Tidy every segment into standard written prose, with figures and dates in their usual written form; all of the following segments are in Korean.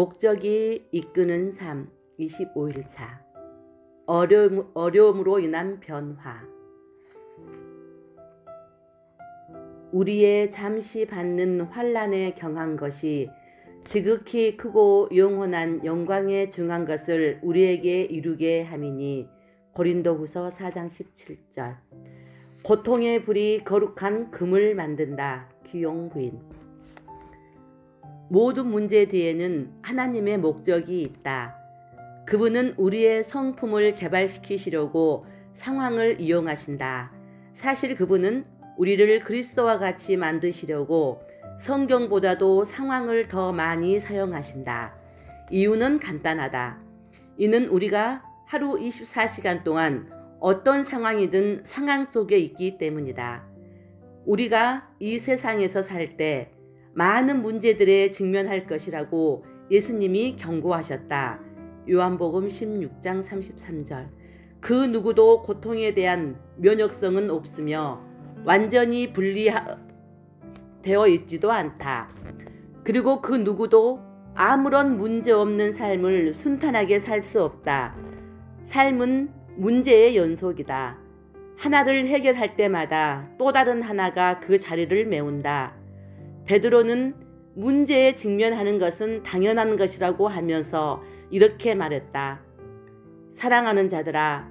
목적이 이끄는 삶 25일차 어려움으로 인한 변화. 우리의 잠시 받는 환난에 경한 것이 지극히 크고 영원한 영광에 중한 것을 우리에게 이루게 함이니. 고린도후서 4장 17절. 고통의 불이 거룩한 금을 만든다. 귀용 부인. 모든 문제 뒤에는 하나님의 목적이 있다. 그분은 우리의 성품을 개발시키시려고 상황을 이용하신다. 사실 그분은 우리를 그리스도와 같이 만드시려고 성경보다도 상황을 더 많이 사용하신다. 이유는 간단하다. 이는 우리가 하루 24시간 동안 어떤 상황이든 상황 속에 있기 때문이다. 우리가 이 세상에서 살 때 많은 문제들에 직면할 것이라고 예수님이 경고하셨다. 요한복음 16장 33절. 그 누구도 고통에 대한 면역성은 없으며 완전히 분리되어 있지도 않다. 그리고 그 누구도 아무런 문제 없는 삶을 순탄하게 살 수 없다. 삶은 문제의 연속이다. 하나를 해결할 때마다 또 다른 하나가 그 자리를 메운다. 베드로는 문제에 직면하는 것은 당연한 것이라고 하면서 이렇게 말했다. 사랑하는 자들아,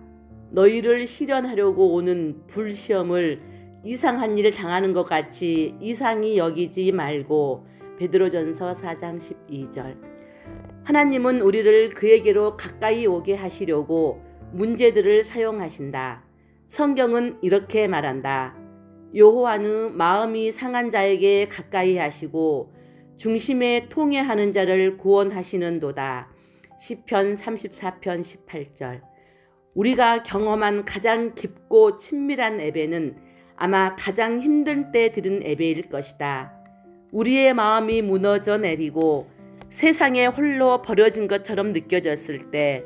너희를 시련하려고 오는 불시험을 이상한 일을 당하는 것 같이 이상히 여기지 말고. 베드로전서 4장 12절. 하나님은 우리를 그에게로 가까이 오게 하시려고 문제들을 사용하신다. 성경은 이렇게 말한다. 여호와는 마음이 상한 자에게 가까이 하시고 중심에 통회하는 자를 구원하시는도다. 시편 34편 18절. 우리가 경험한 가장 깊고 친밀한 예배는 아마 가장 힘든 때 드린 예배일 것이다. 우리의 마음이 무너져 내리고 세상에 홀로 버려진 것처럼 느껴졌을 때,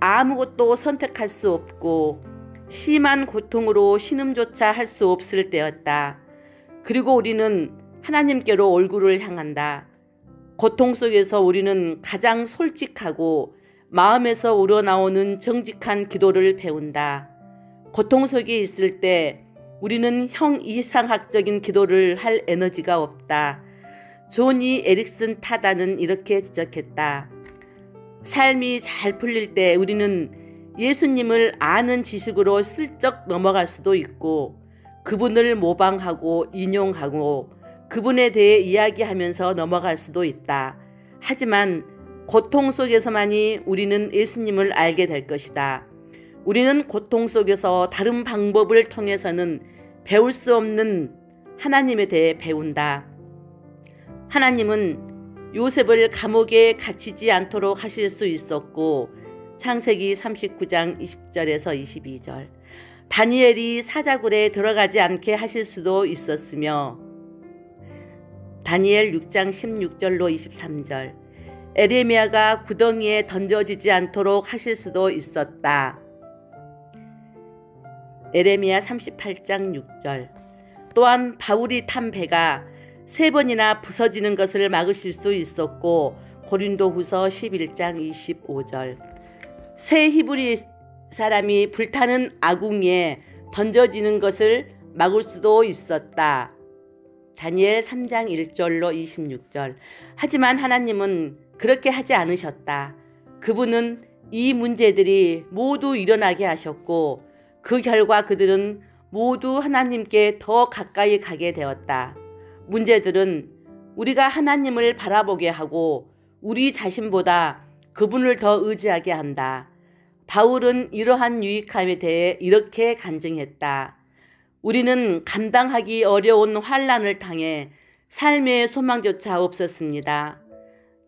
아무것도 선택할 수 없고 심한 고통으로 신음조차 할 수 없을 때였다. 그리고 우리는 하나님께로 얼굴을 향한다. 고통 속에서 우리는 가장 솔직하고 마음에서 우러나오는 정직한 기도를 배운다. 고통 속에 있을 때 우리는 형이상학적인 기도를 할 에너지가 없다. 조니 에릭슨 타다는 이렇게 지적했다. 삶이 잘 풀릴 때 우리는 예수님을 아는 지식으로 슬쩍 넘어갈 수도 있고 그분을 모방하고 인용하고 그분에 대해 이야기하면서 넘어갈 수도 있다. 하지만 고통 속에서만이 우리는 예수님을 알게 될 것이다. 우리는 고통 속에서 다른 방법을 통해서는 배울 수 없는 하나님에 대해 배운다. 하나님은 요셉을 감옥에 갇히지 않도록 하실 수 있었고, 창세기 39장 20절에서 22절. 다니엘이 사자굴에 들어가지 않게 하실 수도 있었으며, 다니엘 6장 16절로 23절. 에레미야가 구덩이에 던져지지 않도록 하실 수도 있었다. 에레미야 38장 6절. 또한 바울이 탄 배가 3번이나 부서지는 것을 막으실 수 있었고, 고린도후서 11장 25절. 세 히브리 사람이 불타는 아궁이에 던져지는 것을 막을 수도 있었다. 다니엘 3장 1절로 26절. 하지만 하나님은 그렇게 하지 않으셨다. 그분은 이 문제들이 모두 일어나게 하셨고 그 결과 그들은 모두 하나님께 더 가까이 가게 되었다. 문제들은 우리가 하나님을 바라보게 하고 우리 자신보다 그분을 더 의지하게 한다. 바울은 이러한 유익함에 대해 이렇게 간증했다. 우리는 감당하기 어려운 환난을 당해 삶의 소망조차 없었습니다.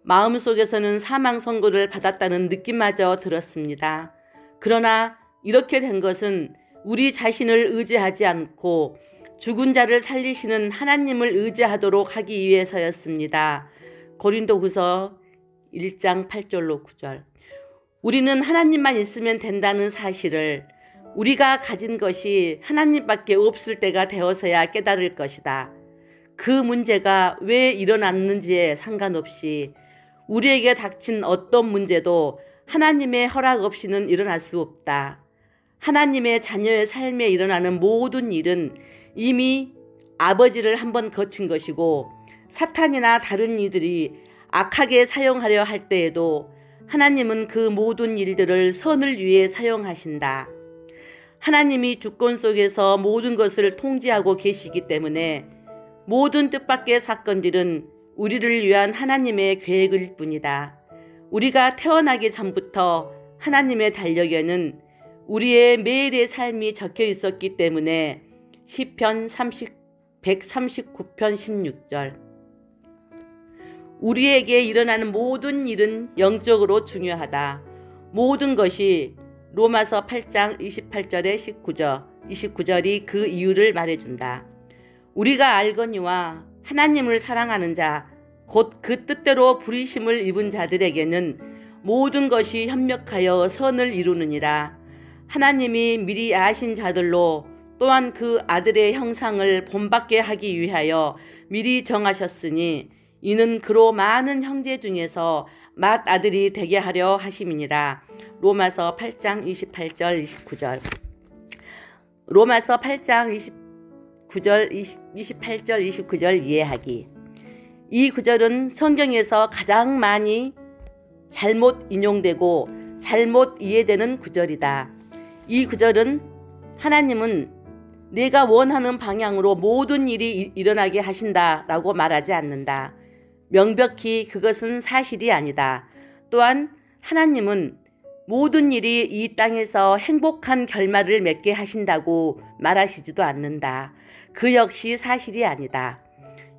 마음속에서는 사망 선고를 받았다는 느낌마저 들었습니다. 그러나 이렇게 된 것은 우리 자신을 의지하지 않고 죽은 자를 살리시는 하나님을 의지하도록 하기 위해서였습니다. 고린도후서 1장 8절로 9절. 우리는 하나님만 있으면 된다는 사실을 우리가 가진 것이 하나님밖에 없을 때가 되어서야 깨달을 것이다. 그 문제가 왜 일어났는지에 상관없이 우리에게 닥친 어떤 문제도 하나님의 허락 없이는 일어날 수 없다. 하나님의 자녀의 삶에 일어나는 모든 일은 이미 아버지를 한번 거친 것이고, 사탄이나 다른 이들이 악하게 사용하려 할 때에도 하나님은 그 모든 일들을 선을 위해 사용하신다. 하나님이 주권 속에서 모든 것을 통제하고 계시기 때문에 모든 뜻밖의 사건들은 우리를 위한 하나님의 계획일 뿐이다. 우리가 태어나기 전부터 하나님의 달력에는 우리의 매일의 삶이 적혀 있었기 때문에 시편 139편 16절 우리에게 일어나는 모든 일은 영적으로 중요하다. 모든 것이 로마서 8장 28절에 29절이 그 이유를 말해준다. 우리가 알거니와 하나님을 사랑하는 자, 곧 그 뜻대로 부르심을 입은 자들에게는 모든 것이 협력하여 선을 이루느니라. 하나님이 미리 아신 자들로 또한 그 아들의 형상을 본받게 하기 위하여 미리 정하셨으니 이는 그로 많은 형제 중에서 맏아들이 되게 하려 하심이니라. 로마서 8장 28절 29절 로마서 8장 28절 29절 이해하기. 이 구절은 성경에서 가장 많이 잘못 인용되고 잘못 이해되는 구절이다. 이 구절은 하나님은 내가 원하는 방향으로 모든 일이 일어나게 하신다라고 말하지 않는다. 명백히 그것은 사실이 아니다. 또한 하나님은 모든 일이 이 땅에서 행복한 결말을 맺게 하신다고 말하시지도 않는다. 그 역시 사실이 아니다.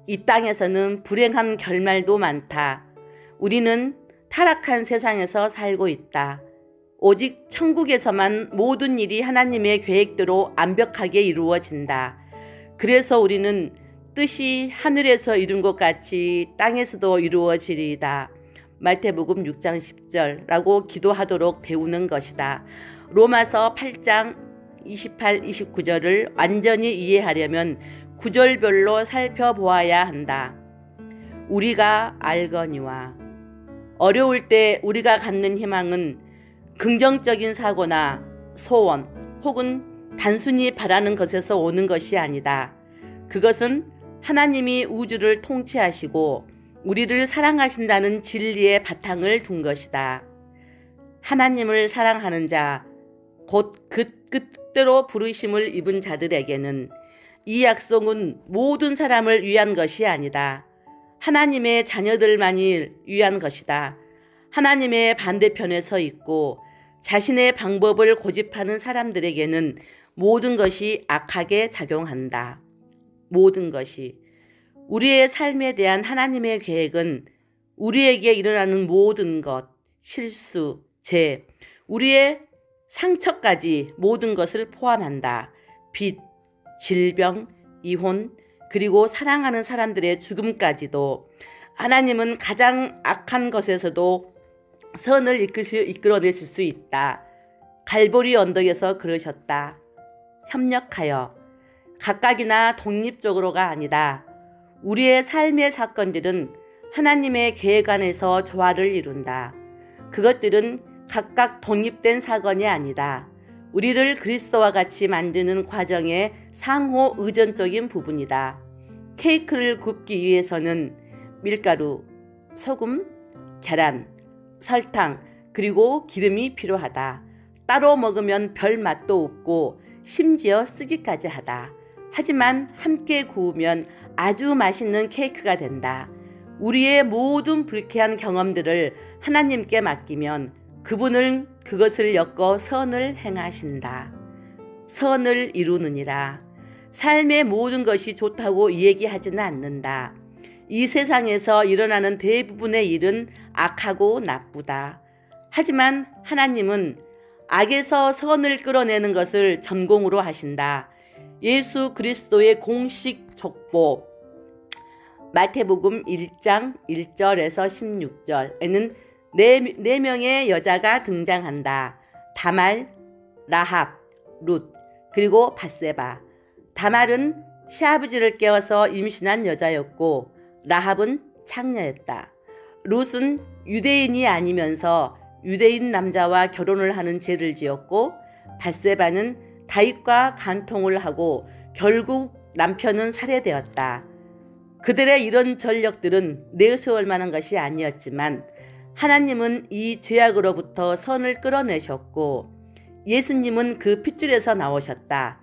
이 땅에서는 불행한 결말도 많다. 우리는 타락한 세상에서 살고 있다. 오직 천국에서만 모든 일이 하나님의 계획대로 완벽하게 이루어진다. 그래서 우리는 뜻이 하늘에서 이룬 것 같이 땅에서도 이루어지리이다. 마태복음 6장 10절라고 기도하도록 배우는 것이다. 로마서 8장 28, 29절을 완전히 이해하려면 구절별로 살펴보아야 한다. 우리가 알거니와 어려울 때 우리가 갖는 희망은 긍정적인 사고나 소원 혹은 단순히 바라는 것에서 오는 것이 아니다. 그것은 하나님이 우주를 통치하시고 우리를 사랑하신다는 진리의 바탕을 둔 것이다. 하나님을 사랑하는 자, 곧 그 뜻대로 부르심을 입은 자들에게는 이 약속은 모든 사람을 위한 것이 아니다. 하나님의 자녀들만이 위한 것이다. 하나님의 반대편에 서 있고 자신의 방법을 고집하는 사람들에게는 모든 것이 악하게 작용한다. 모든 것이. 우리의 삶에 대한 하나님의 계획은 우리에게 일어나는 모든 것, 실수, 죄, 우리의 상처까지 모든 것을 포함한다. 빚, 질병, 이혼, 그리고 사랑하는 사람들의 죽음까지도. 하나님은 가장 악한 것에서도 선을 이끌어내실 수 있다. 갈보리 언덕에서 그러셨다. 협력하여. 각각이나 독립적으로가 아니다. 우리의 삶의 사건들은 하나님의 계획 안에서 조화를 이룬다. 그것들은 각각 독립된 사건이 아니다. 우리를 그리스도와 같이 만드는 과정의 상호 의존적인 부분이다. 케이크를 굽기 위해서는 밀가루, 소금, 계란, 설탕, 그리고 기름이 필요하다. 따로 먹으면 별 맛도 없고 심지어 쓰기까지 하다. 하지만 함께 구우면 아주 맛있는 케이크가 된다. 우리의 모든 불쾌한 경험들을 하나님께 맡기면 그분은 그것을 엮어 선을 행하신다. 선을 이루느니라. 삶의 모든 것이 좋다고 얘기하지는 않는다. 이 세상에서 일어나는 대부분의 일은 악하고 나쁘다. 하지만 하나님은 악에서 선을 끌어내는 것을 전공으로 하신다. 예수 그리스도의 공식 족보 마태복음 1장 1절에서 16절에는 네 명의 여자가 등장한다. 다말, 라합, 룻, 그리고 밧세바. 다말은 시아버지를 깨워서 임신한 여자였고 라합은 창녀였다. 룻은 유대인이 아니면서 유대인 남자와 결혼을 하는 죄를 지었고 밧세바는 다윗과 간통을 하고 결국 남편은 살해되었다. 그들의 이런 전력들은 내세울 만한 것이 아니었지만 하나님은 이 죄악으로부터 선을 끌어내셨고 예수님은 그 핏줄에서 나오셨다.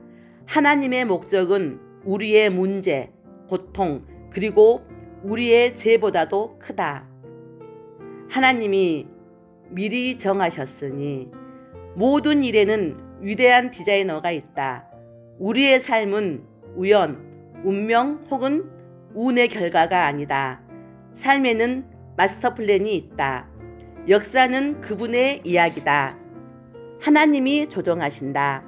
하나님의 목적은 우리의 문제, 고통, 그리고 우리의 죄보다도 크다. 하나님이 미리 정하셨으니 모든 일에는 위대한 디자이너가 있다. 우리의 삶은 우연, 운명 혹은 운의 결과가 아니다. 삶에는 마스터 플랜이 있다. 역사는 그분의 이야기다. 하나님이 조종하신다.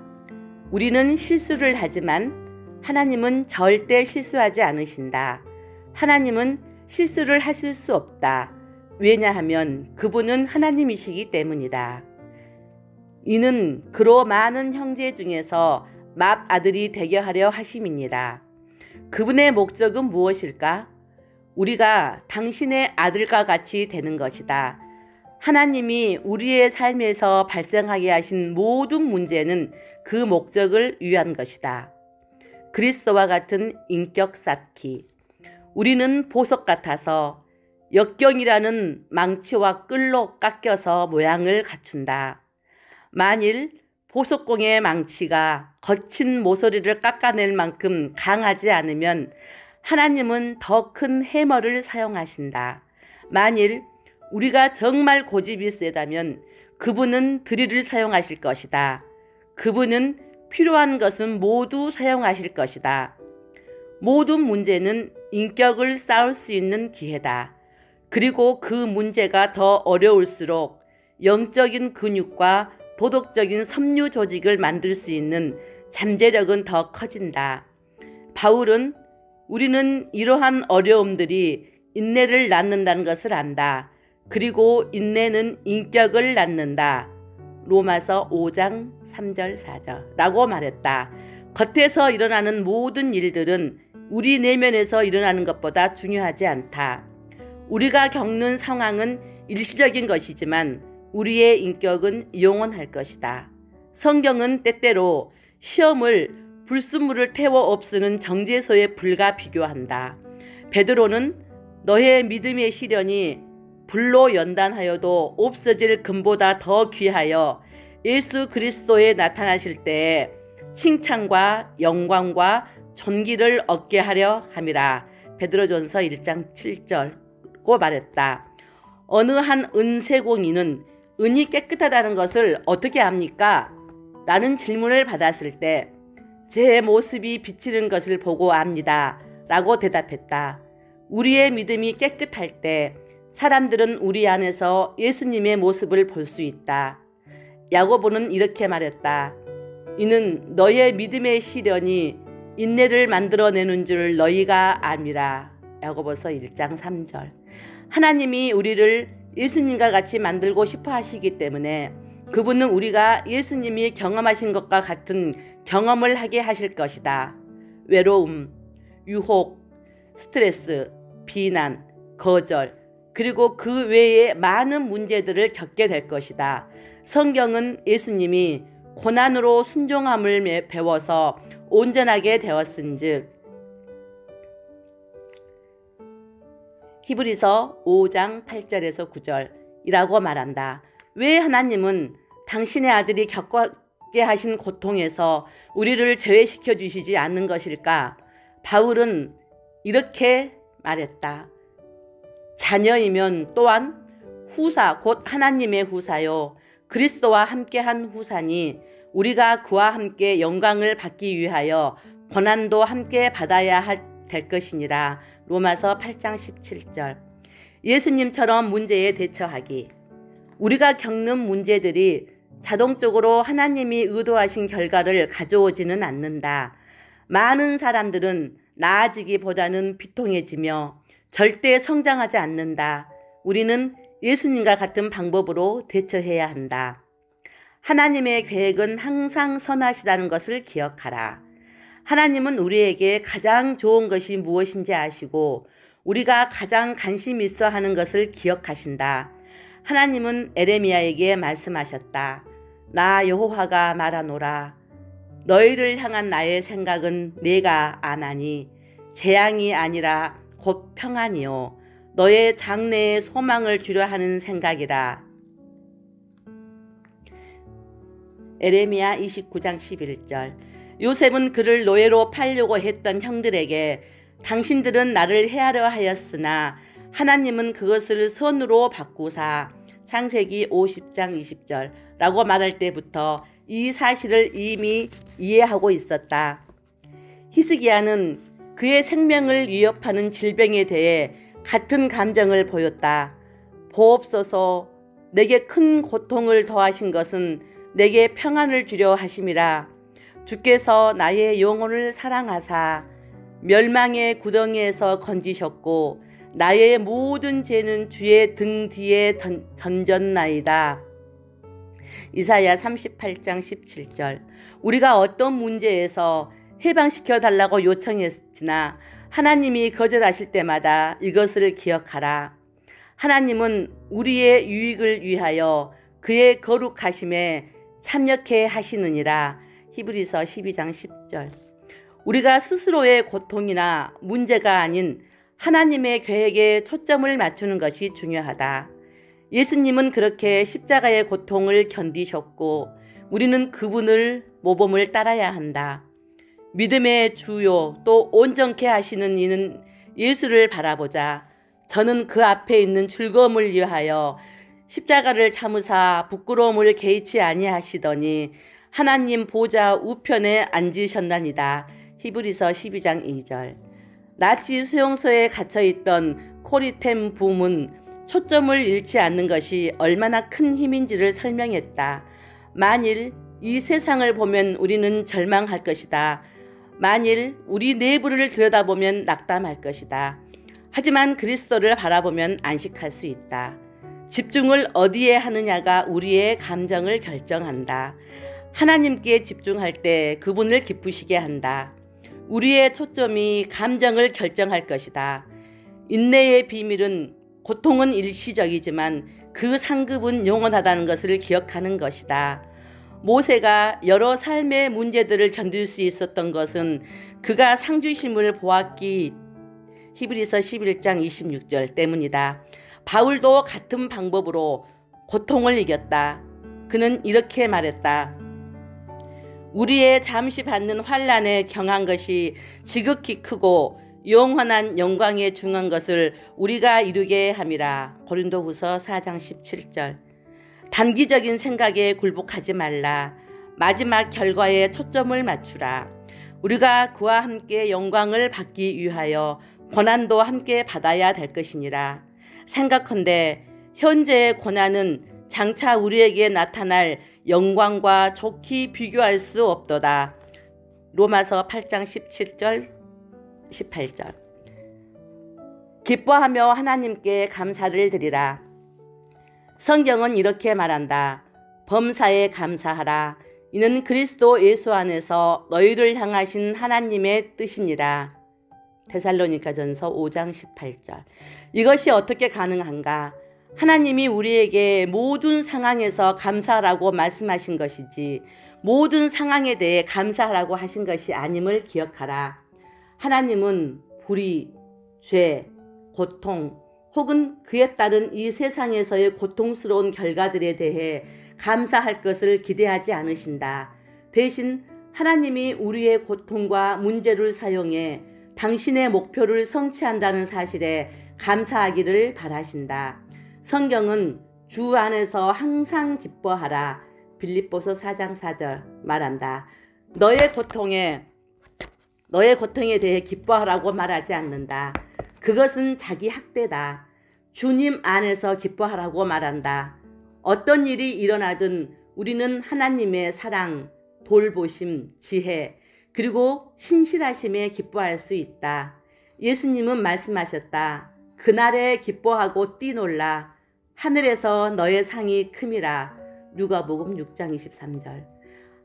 우리는 실수를 하지만 하나님은 절대 실수하지 않으신다. 하나님은 실수를 하실 수 없다. 왜냐하면 그분은 하나님이시기 때문이다. 이는 그로 많은 형제 중에서 맏아들이 되게 하려 하심이니라. 그분의 목적은 무엇일까? 우리가 당신의 아들과 같이 되는 것이다. 하나님이 우리의 삶에서 발생하게 하신 모든 문제는 그 목적을 위한 것이다. 그리스도와 같은 인격 쌓기. 우리는 보석 같아서 역경이라는 망치와 끌로 깎여서 모양을 갖춘다. 만일 보석공의 망치가 거친 모서리를 깎아낼 만큼 강하지 않으면 하나님은 더 큰 해머를 사용하신다. 만일 우리가 정말 고집이 세다면 그분은 드릴을 사용하실 것이다. 그분은 필요한 것은 모두 사용하실 것이다. 모든 문제는 인격을 쌓을 수 있는 기회다. 그리고 그 문제가 더 어려울수록 영적인 근육과 도덕적인 섬유 조직을 만들 수 있는 잠재력은 더 커진다. 바울은 우리는 이러한 어려움들이 인내를 낳는다는 것을 안다. 그리고 인내는 인격을 낳는다. 로마서 5장 3절 4절 라고 말했다. 겉에서 일어나는 모든 일들은 우리 내면에서 일어나는 것보다 중요하지 않다. 우리가 겪는 상황은 일시적인 것이지만 우리의 인격은 영원할 것이다. 성경은 때때로 시험을 불순물을 태워 없애는 정제소에 불과 비교한다. 베드로는 너의 믿음의 시련이 불로 연단하여도 없어질 금보다 더 귀하여 예수 그리스도에 나타나실 때에 칭찬과 영광과 존귀를 얻게 하려 함이라. 베드로전서 1장 7절고 말했다. 어느 한 은세공인은 은이 깨끗하다는 것을 어떻게 압니까? 라는 질문을 받았을 때 제 모습이 비치는 것을 보고 압니다. 라고 대답했다. 우리의 믿음이 깨끗할 때 사람들은 우리 안에서 예수님의 모습을 볼 수 있다. 야고보는 이렇게 말했다. 이는 너의 믿음의 시련이 인내를 만들어내는 줄 너희가 암이라. 야고보서 1장 3절. 하나님이 우리를 예수님과 같이 만들고 싶어 하시기 때문에 그분은 우리가 예수님이 경험하신 것과 같은 경험을 하게 하실 것이다. 외로움, 유혹, 스트레스, 비난, 거절, 그리고 그 외에 많은 문제들을 겪게 될 것이다. 성경은 예수님이 고난으로 순종함을 배워서 온전하게 되었은즉 히브리서 5장 8절에서 9절이라고 말한다. 왜 하나님은 당신의 아들이 겪게 하신 고통에서 우리를 제외시켜 주시지 않는 것일까? 바울은 이렇게 말했다. 자녀이면 또한 후사 곧 하나님의 후사요 그리스도와 함께한 후사니 우리가 그와 함께 영광을 받기 위하여 고난도 함께 받아야 될 것이니라. 로마서 8장 17절. 예수님처럼 문제에 대처하기. 우리가 겪는 문제들이 자동적으로 하나님이 의도하신 결과를 가져오지는 않는다. 많은 사람들은 나아지기보다는 비통해지며 절대 성장하지 않는다. 우리는 예수님과 같은 방법으로 대처해야 한다. 하나님의 계획은 항상 선하시다는 것을 기억하라. 하나님은 우리에게 가장 좋은 것이 무엇인지 아시고 우리가 가장 관심 있어 하는 것을 기억하신다. 하나님은 에레미야에게 말씀하셨다. 나 여호와가 말하노라. 너희를 향한 나의 생각은 내가 아나니 재앙이 아니라 곧 평안이요 너의 장래에 소망을 주려 하는 생각이라. 에레미야 29장 11절. 요셉은 그를 노예로 팔려고 했던 형들에게 당신들은 나를 해하려 하였으나 하나님은 그것을 선으로 바꾸사 창세기 50장 20절 라고 말할 때부터 이 사실을 이미 이해하고 있었다. 히스기야는 그의 생명을 위협하는 질병에 대해 같은 감정을 보였다. 보옵소서, 내게 큰 고통을 더하신 것은 내게 평안을 주려 하심이라. 주께서 나의 영혼을 사랑하사 멸망의 구덩이에서 건지셨고 나의 모든 죄는 주의 등 뒤에 던졌나이다. 이사야 38장 17절. 우리가 어떤 문제에서 해방시켜 달라고 요청했으나 하나님이 거절하실 때마다 이것을 기억하라. 하나님은 우리의 유익을 위하여 그의 거룩하심에 참여케 하시느니라. 히브리서 12장 10절. 우리가 스스로의 고통이나 문제가 아닌 하나님의 계획에 초점을 맞추는 것이 중요하다. 예수님은 그렇게 십자가의 고통을 견디셨고 우리는 그분을 모범을 따라야 한다. 믿음의 주요 또 온전케 하시는 이는 예수를 바라보자. 저는 그 앞에 있는 즐거움을 위하여 십자가를 참으사 부끄러움을 개의치 아니하시더니 하나님 보좌 우편에 앉으셨나니다. 히브리서 12장 2절. 나치 수용소에 갇혀있던 코리템 붐은 초점을 잃지 않는 것이 얼마나 큰 힘인지를 설명했다. 만일 이 세상을 보면 우리는 절망할 것이다. 만일 우리 내부를 들여다보면 낙담할 것이다. 하지만 그리스도를 바라보면 안식할 수 있다. 집중을 어디에 하느냐가 우리의 감정을 결정한다. 하나님께 집중할 때 그분을 기쁘시게 한다. 우리의 초점이 감정을 결정할 것이다. 인내의 비밀은 고통은 일시적이지만 그 상급은 영원하다는 것을 기억하는 것이다. 모세가 여러 삶의 문제들을 견딜 수 있었던 것은 그가 상주심을 보았기 히브리서 11장 26절 때문이다. 바울도 같은 방법으로 고통을 이겼다. 그는 이렇게 말했다. 우리의 잠시 받는 환난에 경한 것이 지극히 크고 영원한 영광에 중한 것을 우리가 이루게 함이라. 고린도후서 4장 17절. 단기적인 생각에 굴복하지 말라. 마지막 결과에 초점을 맞추라. 우리가 그와 함께 영광을 받기 위하여 고난도 함께 받아야 될 것이니라. 생각컨대 현재의 고난은 장차 우리에게 나타날 영광과 좋게 비교할 수 없도다. 로마서 8장 17절 18절. 기뻐하며 하나님께 감사를 드리라. 성경은 이렇게 말한다. 범사에 감사하라. 이는 그리스도 예수 안에서 너희를 향하신 하나님의 뜻이니라. 데살로니가전서 5장 18절. 이것이 어떻게 가능한가? 하나님이 우리에게 모든 상황에서 감사하라고 말씀하신 것이지 모든 상황에 대해 감사하라고 하신 것이 아님을 기억하라. 하나님은 불의, 죄, 고통 혹은 그에 따른 이 세상에서의 고통스러운 결과들에 대해 감사할 것을 기대하지 않으신다. 대신 하나님이 우리의 고통과 문제를 사용해 당신의 목표를 성취한다는 사실에 감사하기를 바라신다. 성경은 주 안에서 항상 기뻐하라. 빌립보서 4장 4절 말한다. 너의 고통에 대해 기뻐하라고 말하지 않는다. 그것은 자기 학대다. 주님 안에서 기뻐하라고 말한다. 어떤 일이 일어나든 우리는 하나님의 사랑, 돌보심, 지혜, 그리고 신실하심에 기뻐할 수 있다. 예수님은 말씀하셨다. 그날에 기뻐하고 뛰놀라. 하늘에서 너의 상이 큼이라. 누가복음 6장 23절.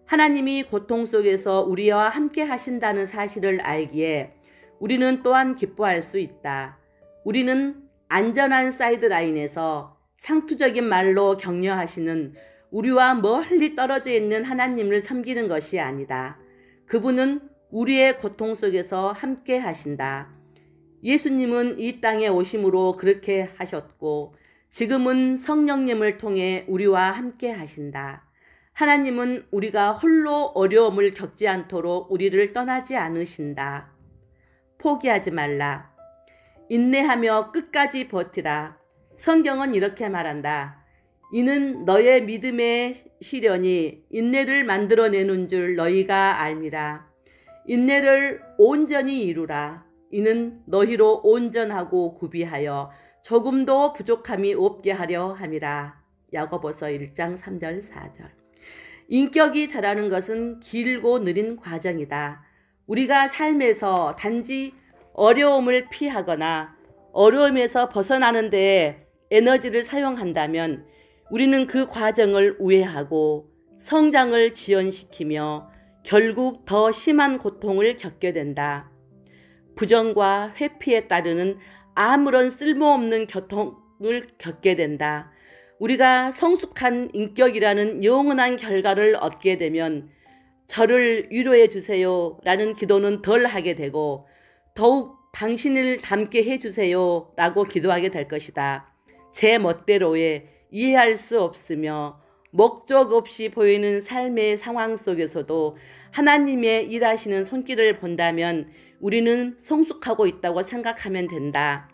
하나님이 고통 속에서 우리와 함께 하신다는 사실을 알기에 우리는 또한 기뻐할 수 있다. 우리는 안전한 사이드라인에서 상투적인 말로 격려하시는 우리와 멀리 떨어져 있는 하나님을 섬기는 것이 아니다. 그분은 우리의 고통 속에서 함께 하신다. 예수님은 이 땅에 오심으로 그렇게 하셨고 지금은 성령님을 통해 우리와 함께 하신다. 하나님은 우리가 홀로 어려움을 겪지 않도록 우리를 떠나지 않으신다. 포기하지 말라. 인내하며 끝까지 버티라. 성경은 이렇게 말한다. 이는 너의 믿음의 시련이 인내를 만들어내는 줄 너희가 알미라. 인내를 온전히 이루라. 이는 너희로 온전하고 구비하여 조금도 부족함이 없게 하려 함이라. 야고보서 1장 3절 4절. 인격이 자라는 것은 길고 느린 과정이다. 우리가 삶에서 단지 어려움을 피하거나 어려움에서 벗어나는 데에 에너지를 사용한다면 우리는 그 과정을 우회하고 성장을 지연시키며 결국 더 심한 고통을 겪게 된다. 부정과 회피에 따르는 아무런 쓸모없는 고통을 겪게 된다. 우리가 성숙한 인격이라는 영원한 결과를 얻게 되면 저를 위로해 주세요 라는 기도는 덜 하게 되고 더욱 당신을 닮게 해주세요 라고 기도하게 될 것이다. 제 멋대로의 이해할 수 없으며 목적 없이 보이는 삶의 상황 속에서도 하나님의 일하시는 손길을 본다면 우리는 성숙하고 있다고 생각하면 된다.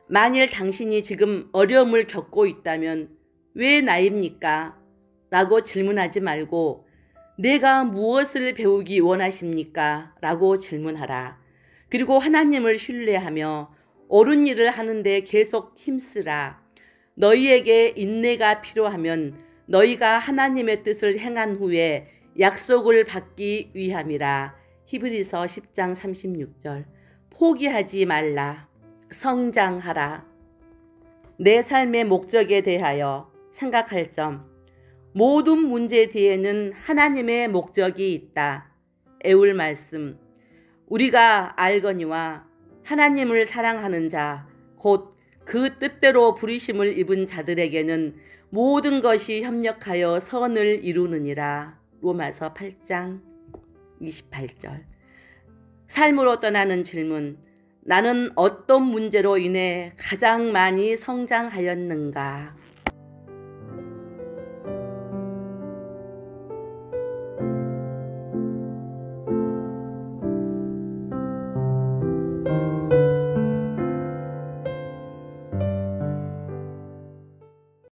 만일 당신이 지금 어려움을 겪고 있다면 왜 나입니까? 라고 질문하지 말고 내가 무엇을 배우기 원하십니까? 라고 질문하라. 그리고 하나님을 신뢰하며 옳은 일을 하는데 계속 힘쓰라. 너희에게 인내가 필요하면 너희가 하나님의 뜻을 행한 후에 약속을 받기 위함이라. 히브리서 10장 36절. 포기하지 말라. 성장하라. 내 삶의 목적에 대하여 생각할 점. 모든 문제 뒤에는 하나님의 목적이 있다. 애울 말씀. 우리가 알거니와 하나님을 사랑하는 자, 곧 그 뜻대로 부르심을 입은 자들에게는 모든 것이 협력하여 선을 이루느니라. 로마서 8장 28절. 삶으로 떠나는 질문. 나는 어떤 문제로 인해 가장 많이 성장하였는가?